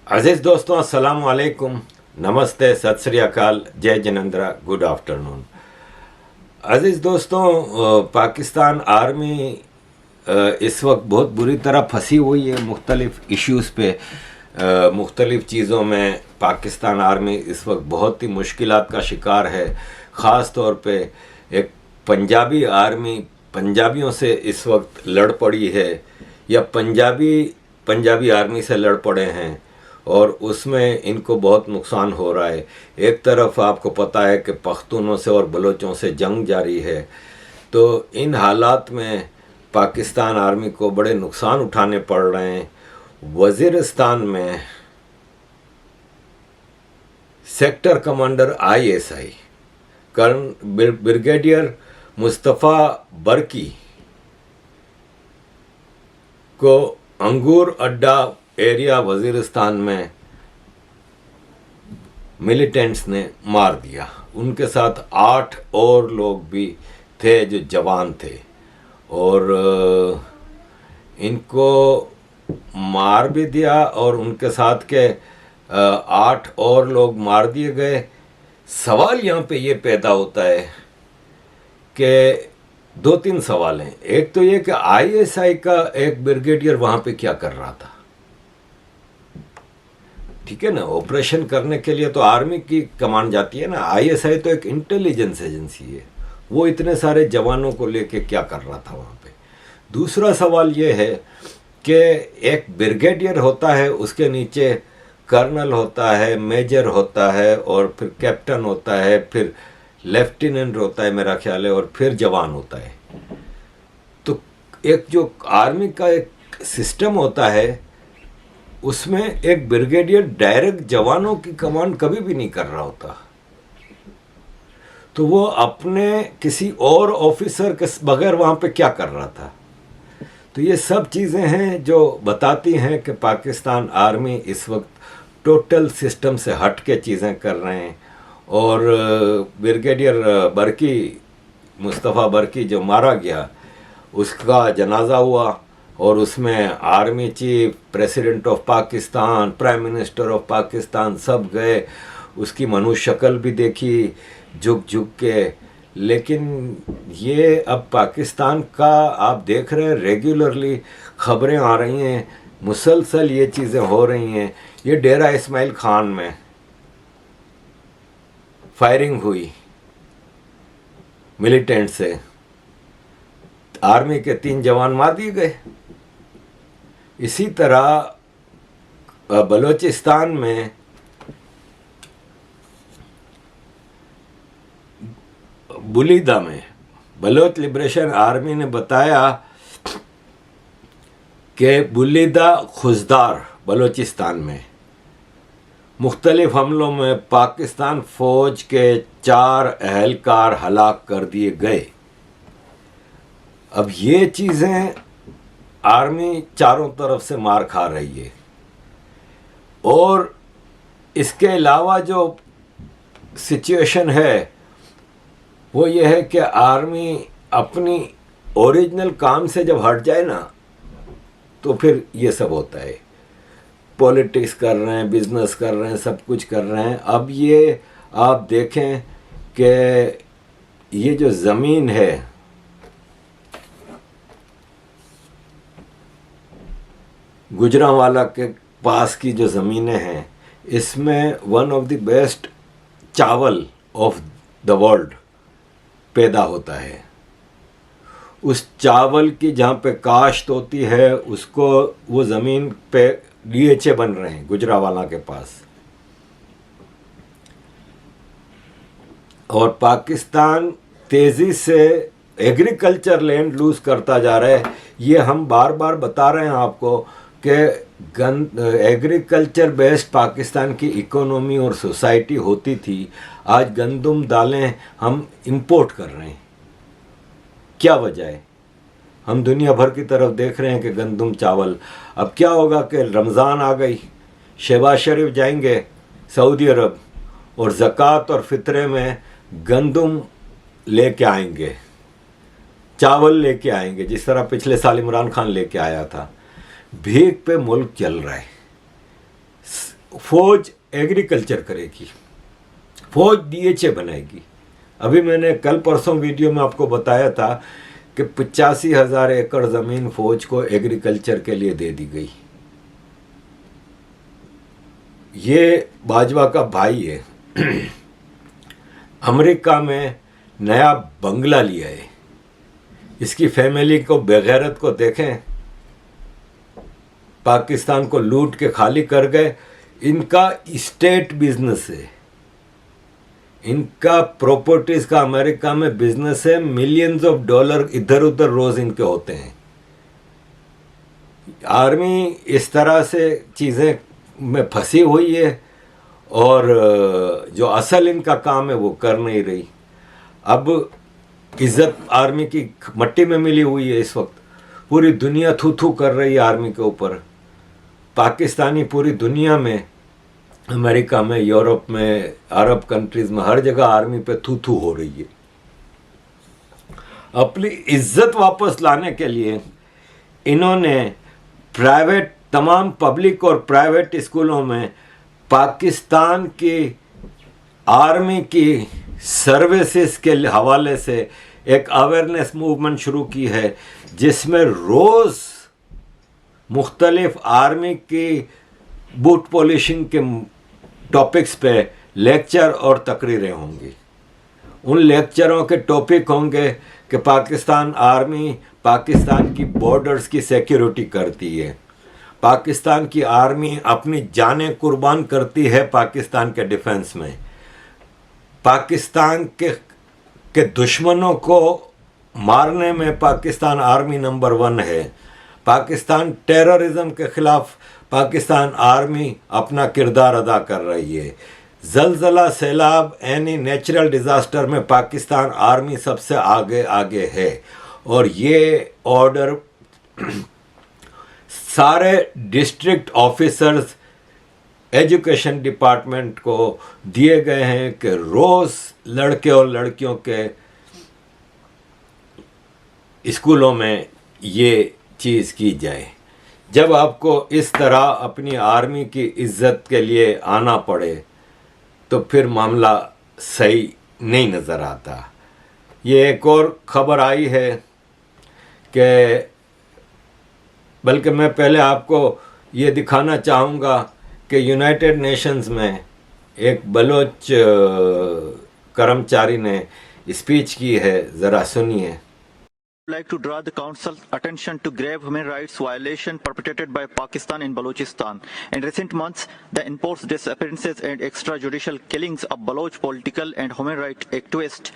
अजीज़ दोस्तों, अस्सलाम वालेकुम, नमस्ते, सत श्री अकाल, जय जिनेंद्रा, गुड आफ्टरनून। अजीज़ दोस्तों, पाकिस्तान आर्मी इस वक्त बहुत बुरी तरह फंसी हुई है मुख्तलिफ़ इश्यूज़ पे। मुख्तलिफ़ चीज़ों में पाकिस्तान आर्मी इस वक्त बहुत ही मुश्किलात का शिकार है। ख़ास तौर पे एक पंजाबी आर्मी पंजाबियों से इस वक्त लड़ पड़ी है, या पंजाबी आर्मी से लड़ पड़े हैं, और उसमें इनको बहुत नुकसान हो रहा है। एक तरफ आपको पता है कि पख्तूनों से और बलोचों से जंग जारी है, तो इन हालात में पाकिस्तान आर्मी को बड़े नुकसान उठाने पड़ रहे हैं। वज़ीरिस्तान में sector commander ISI colonel brigadier Mustafa Barki को अंगूर अड्डा एरिया वज़ीरिस्तान में मिलिटेंट्स ने मार दिया। उनके साथ 8 और लोग भी थे जो जवान थे, और इनको मार भी दिया और उनके साथ के 8 और लोग मार दिए गए। सवाल यहाँ पे ये पैदा होता है कि 2-3 सवाल हैं। एक तो ये कि ISI का एक ब्रिगेडियर वहाँ पे क्या कर रहा था। ठीक है ना, ऑपरेशन करने के लिए तो आर्मी की कमांड जाती है ना। ISI तो एक इंटेलिजेंस एजेंसी है, वो इतने सारे जवानों को लेके क्या कर रहा था वहाँ पे। दूसरा सवाल ये है कि एक ब्रिगेडियर होता है, उसके नीचे कर्नल होता है, मेजर होता है, और फिर कैप्टन होता है, फिर लेफ्टिनेंट होता है मेरा ख्याल है, और फिर जवान होता है। तो एक जो आर्मी का एक सिस्टम होता है, उसमें एक ब्रिगेडियर डायरेक्ट जवानों की कमांड कभी भी नहीं कर रहा होता। तो वो अपने किसी और ऑफिसर के बगैर वहाँ पे क्या कर रहा था। तो ये सब चीज़ें हैं जो बताती हैं कि पाकिस्तान आर्मी इस वक्त टोटल सिस्टम से हट के चीज़ें कर रहे हैं। और ब्रिगेडियर बरकी, मुस्तफ़ा बरकी जो मारा गया, उसका जनाजा हुआ, और उसमें army chief, president of Pakistan, prime minister of Pakistan सब गए। उसकी मनुष्य शक्ल भी देखी झुक झुक के। लेकिन ये अब पाकिस्तान का आप देख रहे हैं, रेगुलरली खबरें आ रही हैं, मुसलसल ये चीज़ें हो रही हैं। ये डेरा इस्माइल खान में फायरिंग हुई मिलिटेंट से, आर्मी के 3 जवान मार दिए गए। इसी तरह बलूचिस्तान में बुलीदा में बलोच लिबरेशन आर्मी ने बताया कि बुलीदा खुजदार बलूचिस्तान में मुख्तलिफ हमलों में पाकिस्तान फ़ौज के 4 अहलकार हलाक कर दिए गए। अब ये चीज़ें आर्मी चारों तरफ से मार खा रही है। और इसके अलावा जो सिचुएशन है वो ये है कि आर्मी अपनी ओरिजिनल काम से जब हट जाए ना, तो फिर ये सब होता है। पॉलिटिक्स कर रहे हैं, बिजनेस कर रहे हैं, सब कुछ कर रहे हैं। अब ये आप देखें कि ये जो ज़मीन है, गुजरांवाला के पास की जो ज़मीनें हैं, इसमें वन ऑफ द बेस्ट चावल ऑफ द वर्ल्ड पैदा होता है। उस चावल की जहाँ पे काश्त होती है, उसको वो ज़मीन पे DHA बन रहे हैं गुजरांवाला के पास। और पाकिस्तान तेज़ी से एग्रीकल्चर लैंड लूज़ करता जा रहा है। ये हम बार बार बता रहे हैं आपको कि एग्रीकल्चर बेस्ड पाकिस्तान की इकोनॉमी और सोसाइटी होती थी। आज गंदम दालें हम इंपोर्ट कर रहे हैं। क्या वजह है? हम दुनिया भर की तरफ देख रहे हैं कि गंदम चावल। अब क्या होगा कि रमज़ान आ गई, शहबाज शरीफ जाएंगे सऊदी अरब, और ज़कात और फितरे में गंदम लेके आएंगे, चावल लेके आएंगे, जिस तरह पिछले साल इमरान खान लेके आया था। भीख पे मुल्क चल रहा है। फौज एग्रीकल्चर करेगी, फौज डीएचए बनाएगी। अभी मैंने कल परसों वीडियो में आपको बताया था कि 85,000 एकड़ ज़मीन फौज को एग्रीकल्चर के लिए दे दी गई। ये बाजवा का भाई है, अमेरिका में नया बंगला लिया है। इसकी फैमिली को, बेगैरत को देखें, पाकिस्तान को लूट के खाली कर गए। इनका स्टेट बिजनेस है, इनका प्रॉपर्टीज का अमेरिका में बिजनेस है। मिलियंस ऑफ डॉलर इधर उधर रोज इनके होते हैं। आर्मी इस तरह से चीज़ें में फंसी हुई है और जो असल इनका काम है वो कर नहीं रही। अब इज्जत आर्मी की मट्टी में मिली हुई है। इस वक्त पूरी दुनिया थू थू कर रही है आर्मी के ऊपर। पाकिस्तानी पूरी दुनिया में, अमेरिका में, यूरोप में, अरब कंट्रीज में, हर जगह आर्मी पे थू थू हो रही है। अपनी इज्जत वापस लाने के लिए इन्होंने प्राइवेट, तमाम पब्लिक और प्राइवेट स्कूलों में पाकिस्तान की आर्मी की सर्विसेज के हवाले से एक अवेयरनेस मूवमेंट शुरू की है, जिसमें रोज़ मुख्तलिफ आर्मी की बूट पॉलिशिंग के टॉपिक्स पे लेक्चर और तकरीरें होंगी। उन लेक्चरों के टॉपिक होंगे कि पाकिस्तान आर्मी पाकिस्तान की बॉर्डर्स की सिक्योरिटी करती है, पाकिस्तान की आर्मी अपनी जानें कुर्बान करती है पाकिस्तान के डिफेंस में, पाकिस्तान के दुश्मनों को मारने में पाकिस्तान आर्मी नंबर 1 है, पाकिस्तान टेररिज्म के खिलाफ पाकिस्तान आर्मी अपना किरदार अदा कर रही है। जलजला, सैलाब, एनी नेचुरल डिज़ास्टर में पाकिस्तान आर्मी सबसे आगे आगे है। और ये ऑर्डर सारे डिस्ट्रिक्ट ऑफिसर्स, एजुकेशन डिपार्टमेंट को दिए गए हैं कि रोज़ लड़के और लड़कियों के स्कूलों में ये चीज़ की जाए। जब आपको इस तरह अपनी आर्मी की इज्जत के लिए आना पड़े तो फिर मामला सही नहीं नज़र आता। ये एक और ख़बर आई है कि, बल्कि मैं पहले आपको ये दिखाना चाहूँगा कि यूनाइटेड नेशंस में एक बलोच कर्मचारी ने स्पीच की है, ज़रा सुनिए। Like to draw the Council's attention to grave human rights violation perpetrated by Pakistan in Balochistan. In recent months, the enforced disappearances and extrajudicial killings of Baloch political and human rights activists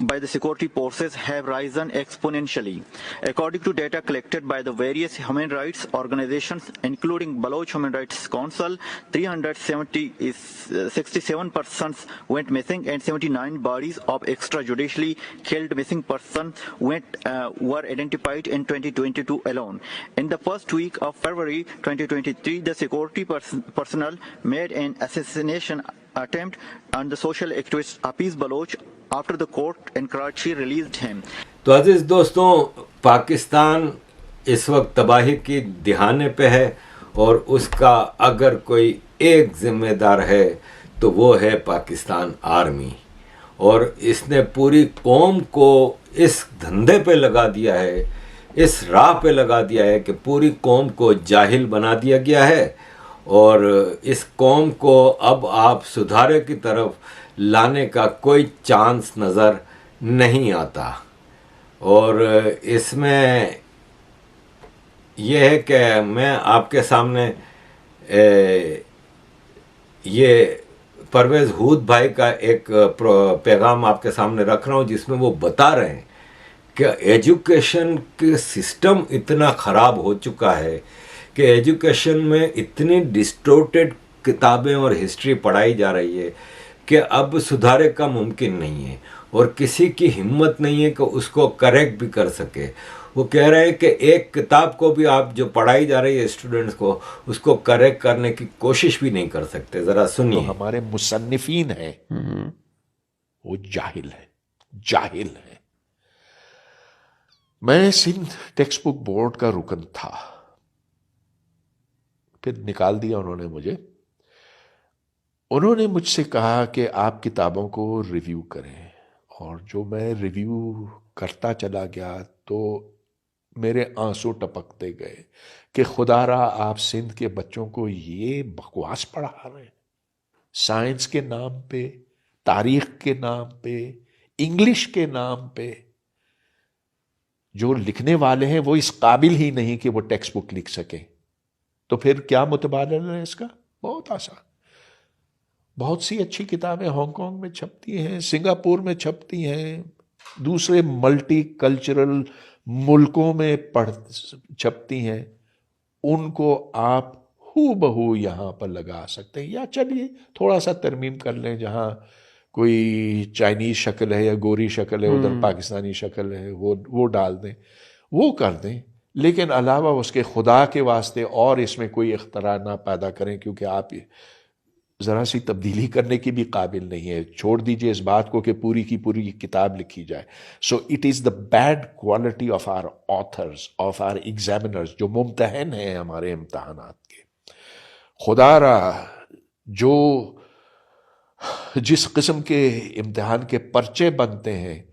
by the security forces have risen exponentially. According to data collected by the various human rights organizations, including Baloch Human Rights Council, 367 persons went missing and 79 bodies of extrajudicially killed missing persons were identified in 2022 alone. In the first week of February 2023, the security personnel made an assassination attempt on the social activist Hafiz Baloch after the court in Karachi released him. तो अजीज दोस्तों, पाकिस्तान इस वक्त तबाही की दिहाने पे है और उसका अगर कोई एक जिम्मेदार है तो वो है पाकिस्तान आर्मी। और इसने पूरी कौम को इस धंधे पे लगा दिया है, इस राह पे लगा दिया है कि पूरी कौम को जाहिल बना दिया गया है और इस कौम को अब आप सुधारे की तरफ लाने का कोई चांस नज़र नहीं आता। और इसमें यह है कि मैं आपके सामने ये परवेज़ हूद भाई का एक पैगाम आपके सामने रख रहा हूँ, जिसमें वो बता रहे हैं कि एजुकेशन के सिस्टम इतना ख़राब हो चुका है कि एजुकेशन में इतनी डिस्टोर्टेड किताबें और हिस्ट्री पढ़ाई जा रही है कि अब सुधारे का मुमकिन नहीं है और किसी की हिम्मत नहीं है कि उसको करेक्ट भी कर सके। वो कह रहे हैं कि एक किताब को भी आप जो पढ़ाई जा रही है स्टूडेंट्स को, उसको करेक्ट करने की कोशिश भी नहीं कर सकते। ज़रा सुनिए। तो हमारे मुसन्निफीन है वो जाहिल है, जाहिल है। मैं सिंध टेक्स्ट बुक बोर्ड का रुकन था, फिर निकाल दिया उन्होंने मुझे। उन्होंने मुझसे कहा कि आप किताबों को रिव्यू करें, और जो मैं रिव्यू करता चला गया तो मेरे आंसू टपकते गए कि खुदारा आप सिंध के बच्चों को ये बकवास पढ़ा रहे हैं, साइंस के नाम पे, तारीख के नाम पे, इंग्लिश के नाम पे। जो लिखने वाले हैं वो इस काबिल ही नहीं कि वो टेक्स्ट बुक लिख सके, तो फिर क्या मुतबादल है इसका? बहुत आसान। बहुत सी अच्छी किताबें हांगकांग में छपती हैं, सिंगापुर में छपती हैं, दूसरे मल्टी कल्चरल मुल्कों में छपती हैं। उनको आप हू बहू यहाँ पर लगा सकते हैं, या चलिए थोड़ा सा तरमीम कर लें, जहाँ कोई चाइनीज शक्ल है या गोरी शक्ल है, उधर पाकिस्तानी शक्ल है, वो डाल दें, वो कर दें। लेकिन अलावा उसके खुदा के वास्ते और इसमें कोई इख्तरा ना पैदा करें, क्योंकि आप ज़रा सी तब्दीली करने की भी काबिल नहीं है। छोड़ दीजिए इस बात को कि पूरी की पूरी किताब लिखी जाए। So it is the bad quality of our authors, of our examiners, जो मुम्तहन हैं हमारे इम्तहानात के। खुदारा जो जिस किस्म के इम्तिहान के पर्चे बनते हैं,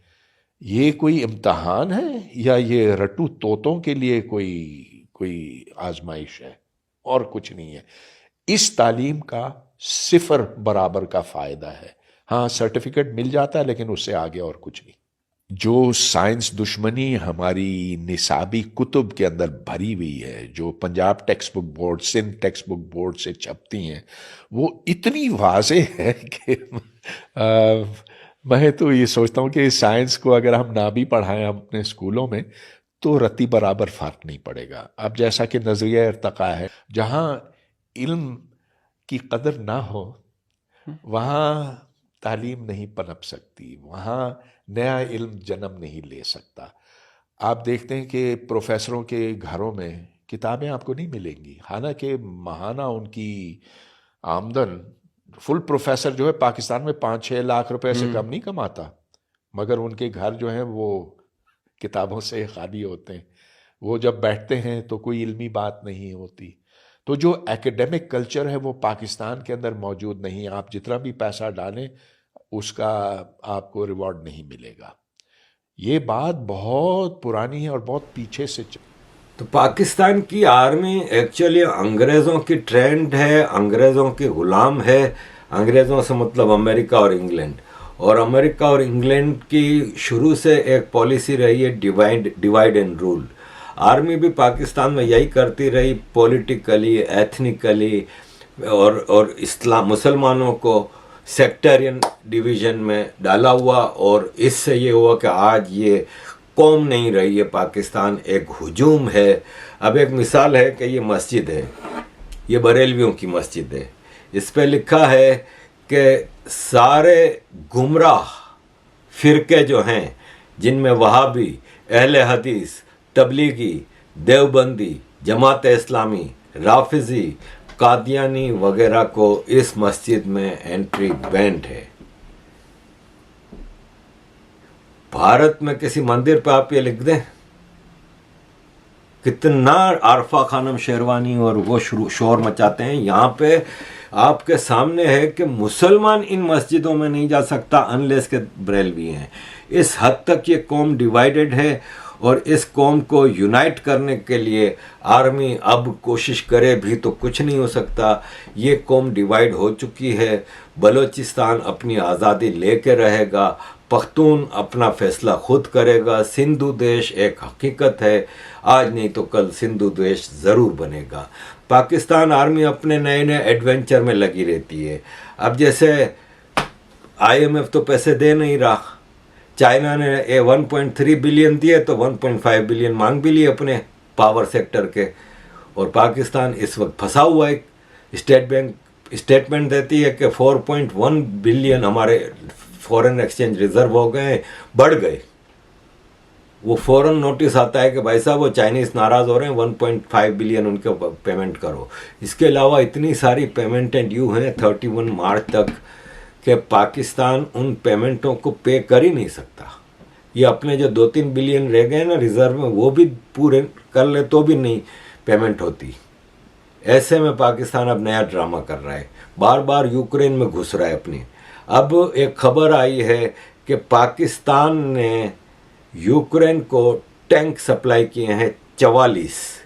ये कोई इम्तहान है या ये रट्टू तोतों के लिए कोई आजमाइश है? और कुछ नहीं है। इस तालीम का सिफर बराबर का फायदा है। हाँ, सर्टिफिकेट मिल जाता है, लेकिन उससे आगे और कुछ नहीं। जो साइंस दुश्मनी हमारी निसाबी कुतुब के अंदर भरी हुई है, जो Punjab text book board, Sindh text book board से छपती हैं, वो इतनी वाज़े है कि मैं तो ये सोचता हूँ कि साइंस को अगर हम ना भी पढ़ाएं अपने स्कूलों में तो रत्ती बराबर फ़र्क नहीं पड़ेगा। अब जैसा कि नज़रिया इर्तक़ा है, जहाँ इल्म की कदर ना हो वहाँ तालीम नहीं पनप सकती, वहाँ नया इल्म जन्म नहीं ले सकता। आप देखते हैं कि प्रोफेसरों के घरों में किताबें आपको नहीं मिलेंगी, हालांकि महाना उनकी आमदन, फुल प्रोफेसर जो है पाकिस्तान में 5-6 लाख रुपए से कम नहीं कमाता, मगर उनके घर जो हैं वो किताबों से खाली होते हैं। वो जब बैठते हैं तो कोई इल्मी बात नहीं होती। तो जो एकेडमिक कल्चर है वो पाकिस्तान के अंदर मौजूद नहीं। आप जितना भी पैसा डालें उसका आपको रिवॉर्ड नहीं मिलेगा। ये बात बहुत पुरानी है और बहुत पीछे से तो पाकिस्तान की आर्मी एक्चुअली अंग्रेज़ों की ट्रेंड है, अंग्रेज़ों की गुलाम है। अंग्रेज़ों से मतलब अमेरिका और इंग्लैंड, और अमेरिका और इंग्लैंड की शुरू से एक पॉलिसी रही है डिवाइड एंड रूल। आर्मी भी पाकिस्तान में यही करती रही, पॉलिटिकली, एथनिकली, और इस्लाम मुसलमानों को सेक्टरियन डिवीज़न में डाला हुआ। और इससे ये हुआ कि आज ये कौम नहीं रही है, पाकिस्तान एक हुजूम है। अब एक मिसाल है कि ये मस्जिद है, ये बरेलवियों की मस्जिद है। इस पे लिखा है कि सारे गुमराह फ़िरके जो हैं, जिनमें वहाबी, अहले हदीस, तबलीगी, देवबंदी, जमात इस्लामी, राफिजी, कादियानी वगैरह को इस मस्जिद में एंट्री बैंड है। भारत में किसी मंदिर पे आप ये लिख दें, कितना आरफा खानम शेरवानी और वो शोर मचाते हैं। यहाँ पे आपके सामने है कि मुसलमान इन मस्जिदों में नहीं जा सकता अनलेस के बरेलवी हैं। इस हद तक ये कौम डिवाइडेड है, और इस कौम को यूनाइट करने के लिए आर्मी अब कोशिश करे भी तो कुछ नहीं हो सकता। ये कौम डिवाइड हो चुकी है। बलूचिस्तान अपनी आज़ादी लेके रहेगा, पख्तून अपना फैसला खुद करेगा। सिंधु देश एक हकीकत है, आज नहीं तो कल सिंधु देश ज़रूर बनेगा। पाकिस्तान आर्मी अपने नए नए एडवेंचर में लगी रहती है। अब जैसे IMF तो पैसे दे नहीं रहा, चाइना ने 1.3 बिलियन दिए तो 1.5 बिलियन मांग भी लिए अपने पावर सेक्टर के, और पाकिस्तान इस वक्त फंसा हुआ है। स्टेट बैंक स्टेटमेंट देती है कि 4.1 बिलियन हमारे फॉरेन एक्सचेंज रिजर्व हो गए, बढ़ गए। वो फौरन नोटिस आता है कि भाई साहब वो चाइनीज़ नाराज़ हो रहे हैं, 1.5 बिलियन उनके पेमेंट करो। इसके अलावा इतनी सारी पेमेंटें ड्यू हैं 31 मार्च तक कि पाकिस्तान उन पेमेंटों को पे कर ही नहीं सकता। ये अपने जो 2-3 बिलियन रह गए ना रिजर्व में, वो भी पूरे कर ले तो भी नहीं पेमेंट होती। ऐसे में पाकिस्तान अब नया ड्रामा कर रहा है, बार बार यूक्रेन में घुस रहा है अपनी। अब एक खबर आई है कि पाकिस्तान ने यूक्रेन को टैंक सप्लाई किए हैं 44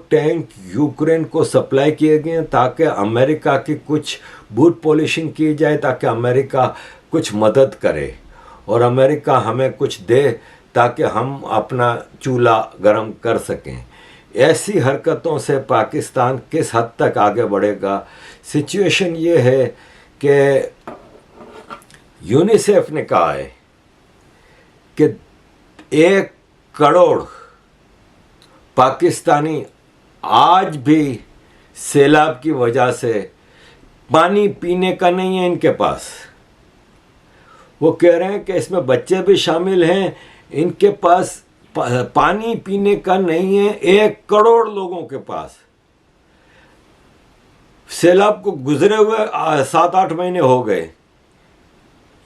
टैंक यूक्रेन को सप्लाई किए गए हैं ताकि अमेरिका की कुछ बूट पॉलिशिंग की जाए, ताकि अमेरिका कुछ मदद करे और अमेरिका हमें कुछ दे ताकि हम अपना चूल्हा गर्म कर सकें। ऐसी हरकतों से पाकिस्तान किस हद तक आगे बढ़ेगा? सिचुएशन ये है कि यूनिसेफ ने कहा है कि 1 करोड़ पाकिस्तानी आज भी सैलाब की वजह से पानी पीने का नहीं है इनके पास। वो कह रहे हैं कि इसमें बच्चे भी शामिल हैं, इनके पास पानी पीने का नहीं है। 1 करोड़ लोगों के पास। सैलाब को गुजरे हुए 7-8 महीने हो गए,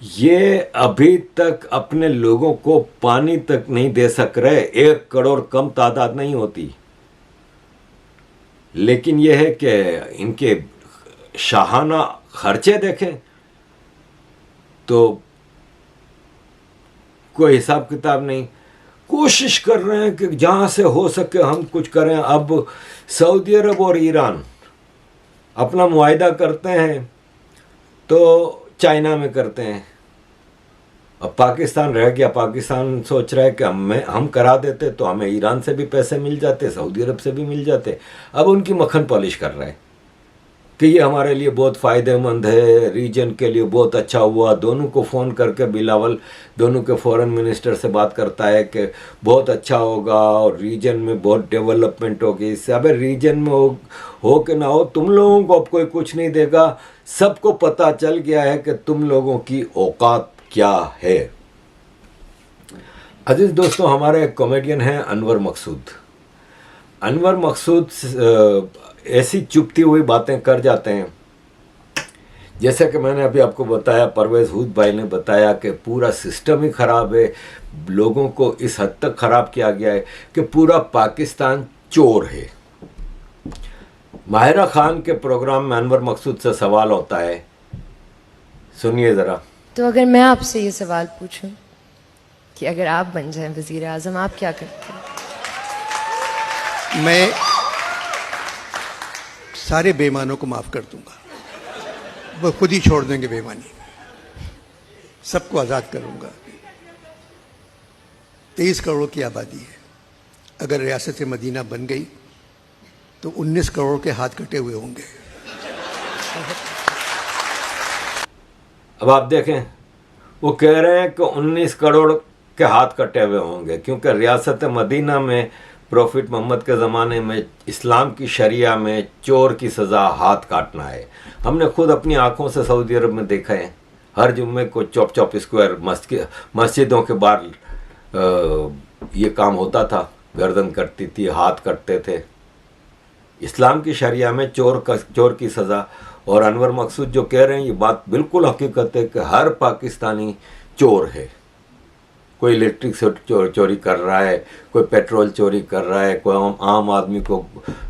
ये अभी तक अपने लोगों को पानी तक नहीं दे सक रहे। 1 करोड़ कम तादाद नहीं होती, लेकिन यह है कि इनके शाहाना खर्चे देखें तो कोई हिसाब किताब नहीं। कोशिश कर रहे हैं कि जहाँ से हो सके हम कुछ करें। अब सऊदी अरब और ईरान अपना मुआहिदा करते हैं तो चाइना में करते हैं। अब पाकिस्तान रह गया, पाकिस्तान सोच रहा है कि हम करा देते तो हमें ईरान से भी पैसे मिल जाते, सऊदी अरब से भी मिल जाते। अब उनकी मक्खन पॉलिश कर रहे हैं कि ये हमारे लिए बहुत फ़ायदेमंद है, रीजन के लिए बहुत अच्छा हुआ। दोनों को फ़ोन करके बिलावल दोनों के फॉरेन मिनिस्टर से बात करता है कि बहुत अच्छा होगा और रीजन में बहुत डेवलपमेंट होगी इससे। अबे रीजन में हो कि ना हो, तुम लोगों को अब कोई कुछ नहीं देगा। सबको पता चल गया है कि तुम लोगों की औकात क्या है। अजीज दोस्तों, हमारे एक कॉमेडियन हैं अनवर मकसूद। अनवर मकसूद ऐसी चुपती हुई बातें कर जाते हैं, जैसे कि मैंने अभी आपको बताया, परवेज़ हुद भाई ने बताया कि पूरा सिस्टम ही ख़राब है। लोगों को इस हद तक ख़राब किया गया है कि पूरा पाकिस्तान चोर है। माहिरा खान के प्रोग्राम में अनवर मकसूद से सवाल होता है, सुनिए ज़रा। तो अगर मैं आपसे ये सवाल पूछूं कि अगर आप बन जाएं वज़ीर आज़म, आप क्या करते हैं? मैं सारे बेईमानों को माफ़ कर दूंगा, वो खुद ही छोड़ देंगे बेईमानी, सबको आज़ाद करूंगा। 23 करोड़ की आबादी है। अगर रियासत मदीना बन गई तो 19 करोड़ के हाथ कटे हुए होंगे। अब आप देखें, वो कह रहे हैं कि 19 करोड़ के हाथ कटे हुए होंगे, क्योंकि रियासत मदीना में प्रॉफिट मोहम्मद के ज़माने में इस्लाम की शरिया में चोर की सज़ा हाथ काटना है। हमने खुद अपनी आंखों से सऊदी अरब में देखा है, हर जुम्मे को चौप स्क्वायर मस्जिदों के बाहर ये काम होता था। गर्दन कटती थी, हाथ कटते थे। इस्लाम की शरिया में चोर की सज़ा। और अनवर मकसूद जो कह रहे हैं, ये बात बिल्कुल हकीकत है कि हर पाकिस्तानी चोर है। कोई इलेक्ट्रिक से चोरी कर रहा है, कोई पेट्रोल चोरी कर रहा है, कोई आम आदमी को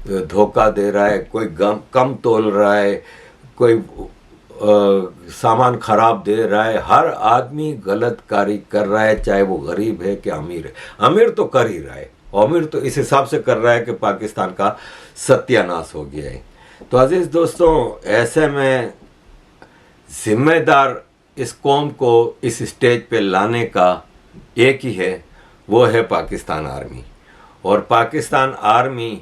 धोखा दे रहा है, कोई कम तोल रहा है, कोई सामान ख़राब दे रहा है। हर आदमी गलत कारी कर रहा है, चाहे वो गरीब है कि अमीर है। अमीर तो कर ही रहा है, अमीर तो इस हिसाब से कर रहा है कि पाकिस्तान का सत्यानाश हो गया है। तो अजीज़ दोस्तों, ऐसे में ज़िम्मेदार इस कौम को इस स्टेज पे लाने का एक ही है, वो है पाकिस्तान आर्मी। और पाकिस्तान आर्मी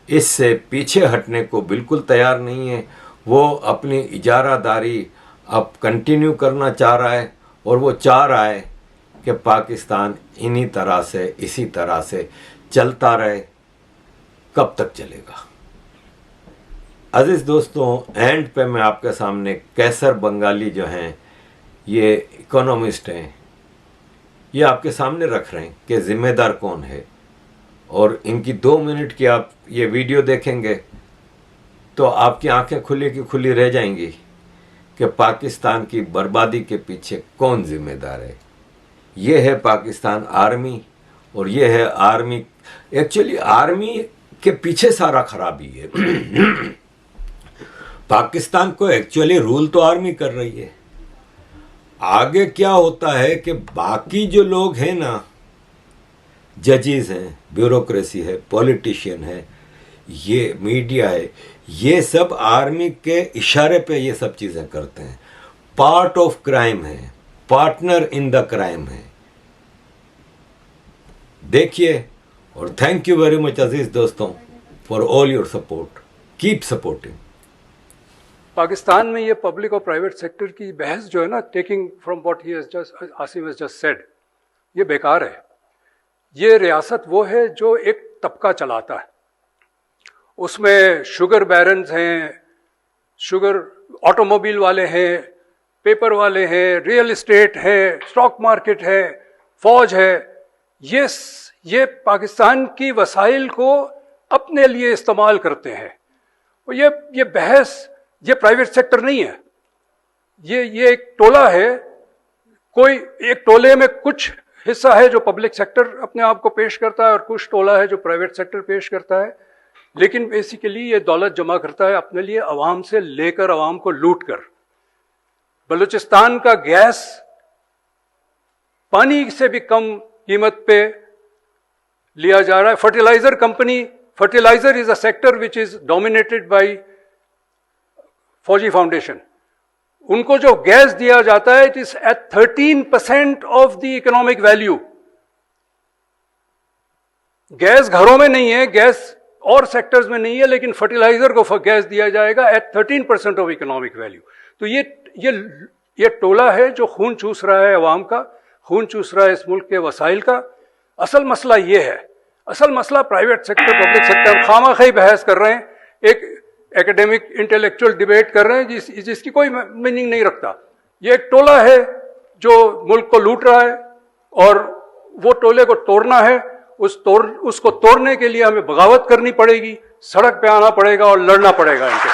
इससे पीछे हटने को बिल्कुल तैयार नहीं है। वो अपनी इजारादारी अब कंटिन्यू करना चाह रहा है और वो चाह रहा है कि पाकिस्तान इन्हीं तरह से, इसी तरह से चलता रहे। कब तक चलेगा? अजीज़ दोस्तों, एंड पे मैं आपके सामने कैसर बंगाली जो हैं, ये इकोनॉमिस्ट हैं, ये आपके सामने रख रहे हैं कि ज़िम्मेदार कौन है। और इनकी 2 मिनट की आप ये वीडियो देखेंगे तो आपकी आंखें खुली की खुली रह जाएंगी कि पाकिस्तान की बर्बादी के पीछे कौन ज़िम्मेदार है। ये है पाकिस्तान आर्मी। और ये है आर्मी। एक्चुअली आर्मी के पीछे सारा खराबी है। पाकिस्तान को एक्चुअली रूल तो आर्मी कर रही है। आगे क्या होता है कि बाकी जो लोग हैं ना, जजेस हैं, ब्यूरोक्रेसी है, पॉलिटिशियन है, ये मीडिया है, ये सब आर्मी के इशारे पे ये सब चीज़ें करते हैं। पार्ट ऑफ क्राइम है, पार्टनर इन द क्राइम है। देखिए, और थैंक यू वेरी मच अजीज दोस्तों for all your support. Keep supporting. Pakistan में ये पब्लिक और प्राइवेट सेक्टर की बहस जो है ना, taking from what he has just Asim has just said, ये बेकार है। ये रियासत वो है जो एक तबका चलाता है, उसमें शुगर बैरन्स हैं, शुगर ऑटोमोबाइल वाले हैं, पेपर वाले हैं, रियल एस्टेट है, स्टॉक मार्केट है, फौज है। ये पाकिस्तान की वसाइल को अपने लिए इस्तेमाल करते हैं। और ये बहस, ये प्राइवेट सेक्टर नहीं है, ये एक टोला है। कोई एक टोले में कुछ हिस्सा है जो पब्लिक सेक्टर अपने आप को पेश करता है और कुछ टोला है जो प्राइवेट सेक्टर पेश करता है। लेकिन बेसिकली ये दौलत जमा करता है अपने लिए, अवाम से लेकर अवाम को लूट कर। बलूचिस्तान का गैस पानी से भी कम कीमत पे लिया जा रहा है। Fertiliser company, fertiliser is a sector which is dominated by Fauji foundation. उनको जो गैस दिया जाता है, it is at 13% of the economic value. Gas घरों में नहीं है, गैस और सेक्टर्स में नहीं है, लेकिन फर्टिलाइजर को गैस दिया जाएगा एट 13% ऑफ इकोनॉमिक वैल्यू। तो ये टोला है जो खून चूस रहा है अवाम का, खून चूस रहा है इस मुल्क के वसाइल का। असल मसला ये है, असल मसला प्राइवेट सेक्टर पब्लिक सेक्टर। हम खामाखाई बहस कर रहे हैं, एक एकेडमिक इंटेलेक्चुअल डिबेट कर रहे हैं जिसकी कोई मीनिंग नहीं रखता। ये एक टोला है जो मुल्क को लूट रहा है और वो टोले को तोड़ना है। उसको तोड़ने के लिए हमें बगावत करनी पड़ेगी, सड़क पे आना पड़ेगा और लड़ना पड़ेगा इनके